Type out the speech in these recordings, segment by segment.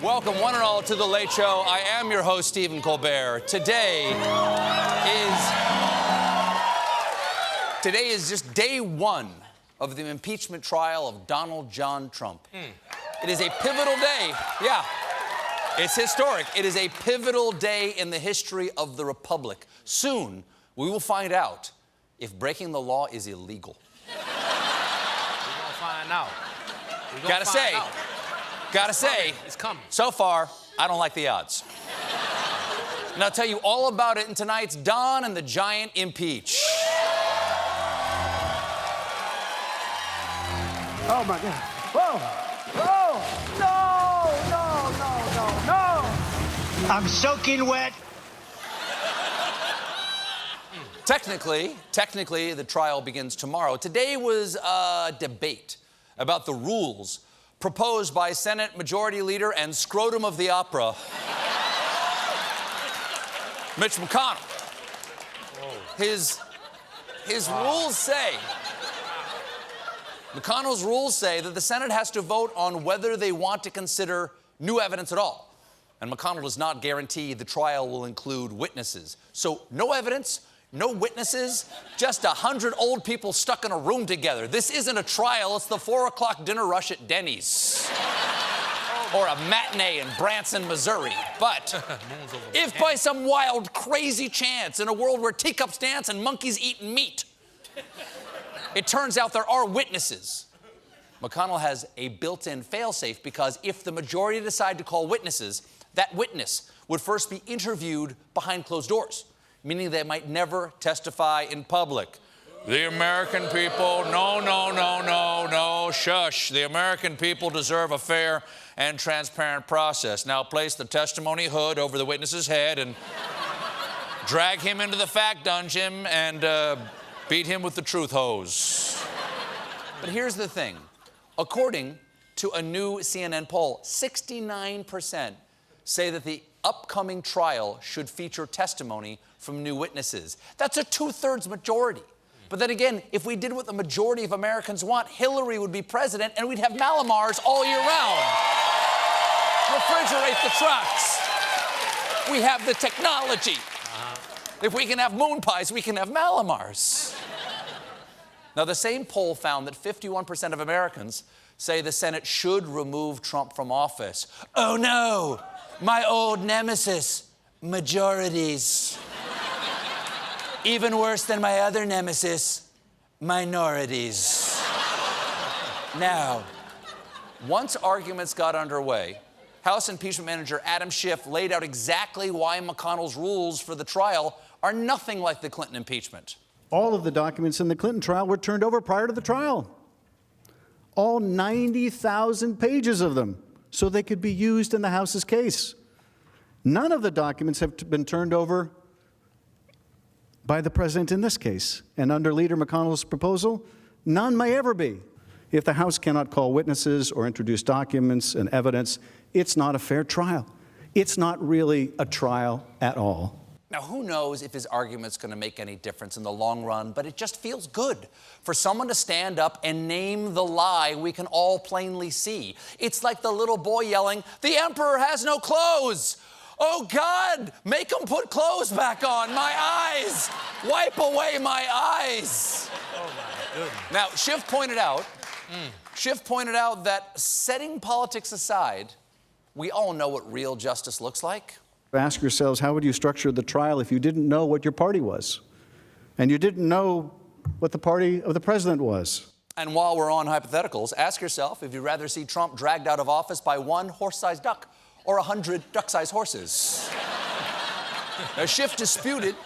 Welcome, one and all, to The Late Show. I am your host, Stephen Colbert. Today is just day one of the impeachment trial of Donald John Trump. It is a pivotal day. Yeah, it's historic. It is a pivotal day in the history of the Republic. Soon, we will find out if breaking the law is illegal. We're gonna find out. Gotta say, it's coming. So far, I don't like the odds. And I'll tell you all about it in tonight's Don and the Giant Impeach. Oh, my God. Whoa! Whoa! No! I'm soaking wet. Technically, the trial begins tomorrow. Today was a debate about the rules proposed by Senate Majority Leader and scrotum of the opera, Mitch McConnell. His rules say, McConnell's rules say that the Senate has to vote on whether they want to consider new evidence at all. And McConnell does not guarantee the trial will include witnesses. So no evidence, no witnesses, just 100 old people stuck in a room together. This isn't a trial, it's the 4 o'clock dinner rush at Denny's. Or a matinee in Branson, Missouri. But if by some wild, crazy chance in a world where teacups dance and monkeys eat meat, it turns out there are witnesses, McConnell has a built-in fail-safe, because if the majority decide to call witnesses, that witness would first be interviewed behind closed doors, meaning they might never testify in public. The American people, no, shush. The American people deserve a fair and transparent process. Now place the testimony hood over the witness's head and drag him into the fact dungeon and beat him with the truth hose. But here's the thing. According to a new CNN poll, 69% say that the upcoming trial should feature testimony from new witnesses. That's a 2/3 majority. But then again, if we did what the majority of Americans want, Hillary would be president and we'd have Malamars all year round. Refrigerate the trucks. We have the technology. If we can have moon pies, we can have Malamars. Now, the same poll found that 51% of Americans say the Senate should remove Trump from office. Oh no, my old nemesis, majorities. Even worse than my other nemesis, minorities. Now, once arguments got underway, House Impeachment Manager Adam Schiff laid out exactly why McConnell's rules for the trial are nothing like the Clinton impeachment. All of the documents in the Clinton trial were turned over prior to the trial. All 90,000 pages of them, so they could be used in the House's case. None of the documents have been turned over by the president in this case. And under Leader McConnell's proposal, none may ever be. If the House cannot call witnesses or introduce documents and evidence, it's not a fair trial. It's not really a trial at all. Now, who knows if his argument's going to make any difference in the long run, but it just feels good for someone to stand up and name the lie we can all plainly see. It's like the little boy yelling, "The emperor has no clothes!" Oh, God, make him put clothes back on. My eyes. Wipe away my eyes. Oh, my goodness. Now, Schiff pointed out that setting politics aside, we all know what real justice looks like. Ask yourselves, how would you structure the trial if you didn't know what your party was? And you didn't know what the party of the president was? And while we're on hypotheticals, ask yourself if you'd rather see Trump dragged out of office by one horse-sized duck or 100 duck-sized horses. Now, Schiff disputed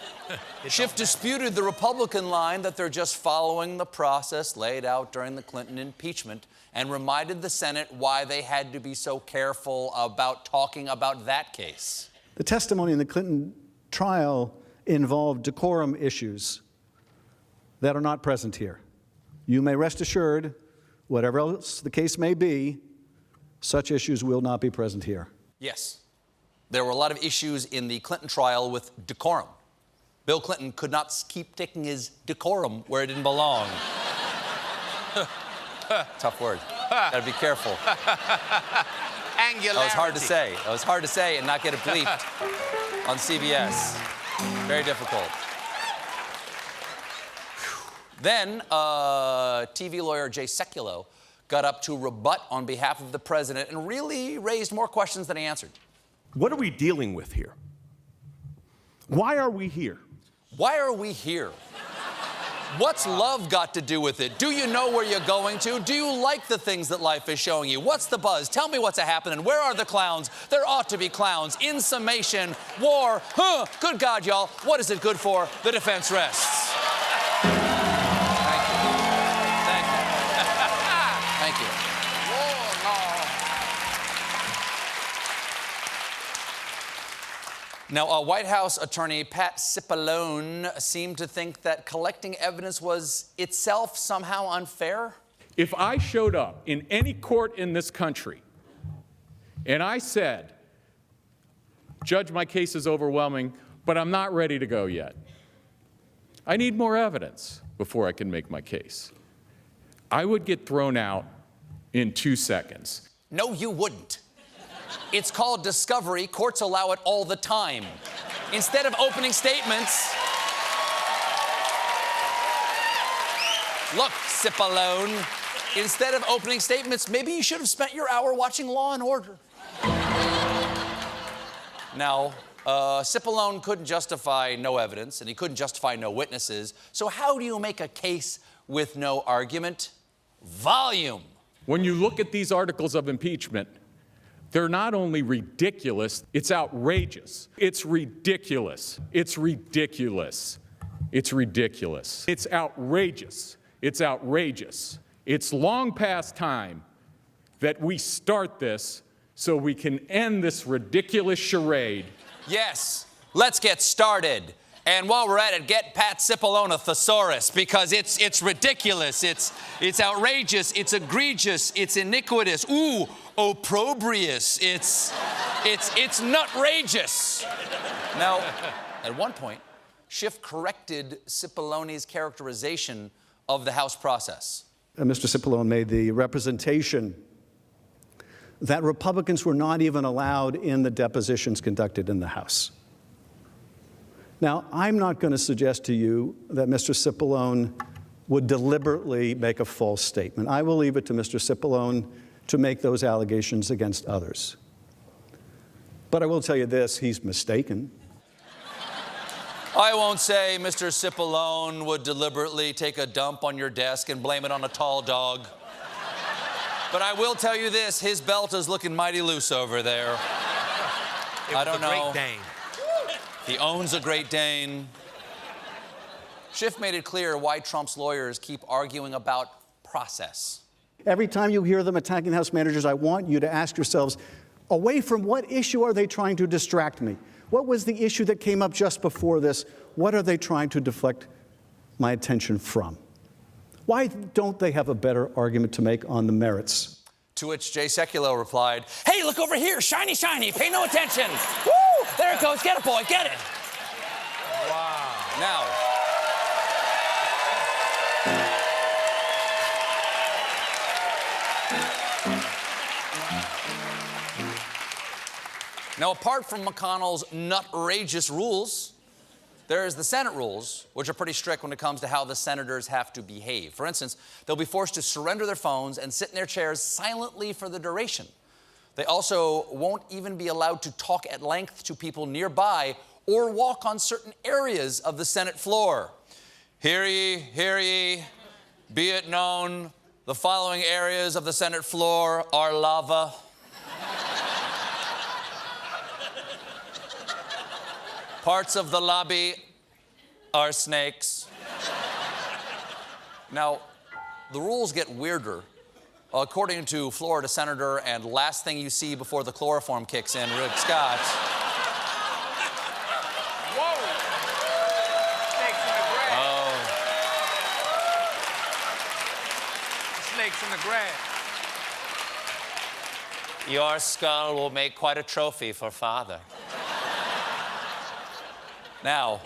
the Republican line that they're just following the process laid out during the Clinton impeachment, and reminded the Senate why they had to be so careful about talking about that case. The testimony in the Clinton trial involved decorum issues that are not present here. You may rest assured, whatever else the case may be, such issues will not be present here. Yes, there were a lot of issues in the Clinton trial with decorum. Bill Clinton could not keep taking his decorum where it didn't belong. Tough word. Gotta be careful. angularity. That was hard to say. That was hard to say and not get it bleeped on CBS. Very difficult. Then, TV lawyer Jay Sekulow got up to rebut on behalf of the president and really raised more questions than he answered. What are we dealing with here? Why are we here? Why are we here? What's love got to do with it? Do you know where you're going to? Do you like the things that life is showing you? What's the buzz? Tell me what's happening. Where are the clowns? There ought to be clowns. In summation, war. Good God, y'all. What is it good for? The defense rests. Thank you. Thank you. Thank you. Now, White House attorney Pat Cipollone seemed to think that collecting evidence was itself somehow unfair. If I showed up in any court in this country and I said, Judge, my case is overwhelming, but I'm not ready to go yet. I need more evidence before I can make my case. I would get thrown out in 2 seconds. No, you wouldn't. It's called discovery. Courts allow it all the time. Instead of opening statements... Look, Cipollone, instead of opening statements, maybe you should have spent your hour watching Law and Order. Now, Cipollone couldn't justify no evidence, and he couldn't justify no witnesses. So how do you make a case with no argument? Volume. When you look at these articles of impeachment, they're not only ridiculous, it's outrageous. It's ridiculous. It's ridiculous. It's ridiculous. It's outrageous. It's outrageous. It's long past time that we start this so we can end this ridiculous charade. Yes, let's get started. And while we're at it, get Pat Cipollone a thesaurus, because it's ridiculous, it's outrageous, it's egregious, it's iniquitous, ooh, opprobrious, it's nutrageous. Now, at one point, Schiff corrected Cipollone's characterization of the House process. Mr. Cipollone made the representation that Republicans were not even allowed in the depositions conducted in the House. Now, I'm not going to suggest to you that Mr. Cipollone would deliberately make a false statement. I will leave it to Mr. Cipollone to make those allegations against others. But I will tell you this, he's mistaken. I won't say Mr. Cipollone would deliberately take a dump on your desk and blame it on a tall dog. But I will tell you this, his belt is looking mighty loose over there. I don't know. Great Dane. He owns a Great Dane. Schiff made it clear why Trump's lawyers keep arguing about process. Every time you hear them attacking the House managers, I want you to ask yourselves, away from what issue are they trying to distract me? What was the issue that came up just before this? What are they trying to deflect my attention from? Why don't they have a better argument to make on the merits? To which Jay Sekulow replied, hey, look over here, shiny, shiny, pay no attention. Woo! There it goes, get it, boy, get it. Wow. Now, apart from McConnell's nutrageous rules, there's the Senate rules, which are pretty strict when it comes to how the senators have to behave. For instance, they'll be forced to surrender their phones and sit in their chairs silently for the duration. They also won't even be allowed to talk at length to people nearby or walk on certain areas of the Senate floor. Hear ye, be it known, the following areas of the Senate floor are lava. Parts of the lobby are snakes. Now, the rules get weirder. According to Florida Senator and last thing you see before the chloroform kicks in, Rick Scott. Whoa! Snakes in the grass. Oh. Snakes in the grass. Your skull will make quite a trophy for father. Now,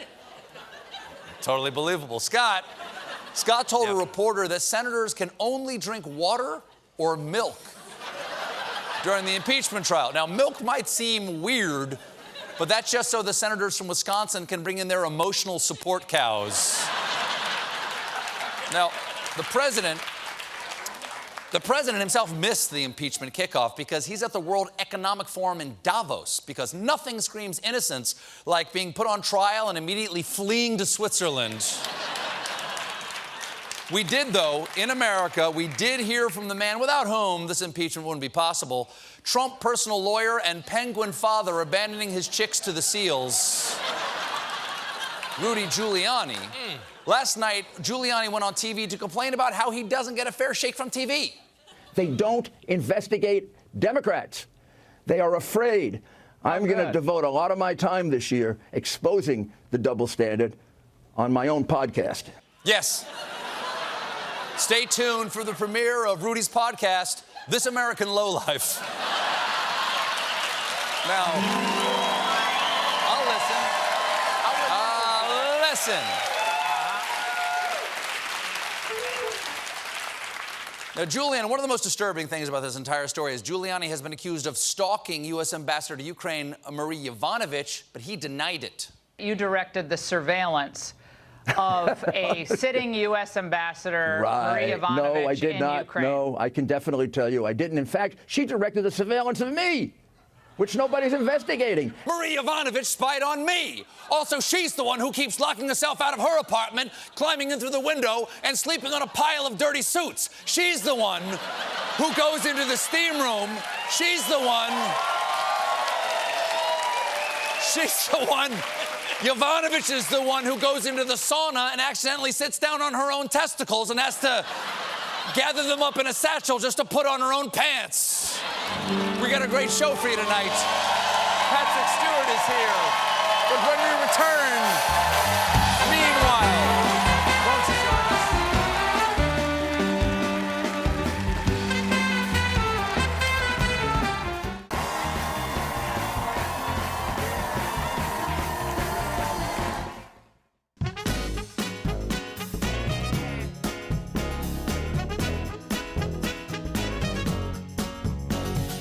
totally believable. Scott told a reporter that senators can only drink water or milk. during the impeachment trial. Now, milk might seem weird, but that's just so the senators from Wisconsin can bring in their emotional support cows. Now, the president himself missed the impeachment kickoff because he's at the World Economic Forum in Davos, because nothing screams innocence like being put on trial and immediately fleeing to Switzerland. We did, though, in America, we did hear from the man without whom this impeachment wouldn't be possible. Trump personal lawyer and penguin father abandoning his chicks to the seals, Rudy Giuliani. Last night, Giuliani went on TV to complain about how he doesn't get a fair shake from TV. They don't investigate Democrats. They are afraid. I'm going to devote a lot of my time this year exposing the double standard on my own podcast. Yes. Stay tuned for the premiere of Rudy's podcast, This American Lowlife. Now, I'll listen. Now, Giuliani, one of the most disturbing things about this entire story is Giuliani has been accused of stalking U.S. Ambassador to Ukraine, Marie Yovanovitch, but he denied it. You directed the surveillance of a sitting U.S. ambassador, Marie Yovanovitch, No, I did not. Ukraine. No, I can definitely tell you I didn't. In fact, she directed the surveillance of me, which nobody's investigating. Marie Yovanovitch spied on me. Also, she's the one who keeps locking herself out of her apartment, climbing in through the window, and sleeping on a pile of dirty suits. She's the one who goes into the steam room. She's the one. Yovanovitch is the one who goes into the sauna and accidentally sits down on her own testicles and has to gather them up in a satchel just to put on her own pants. We got a great show for you tonight. Patrick Stewart is here. But when we return,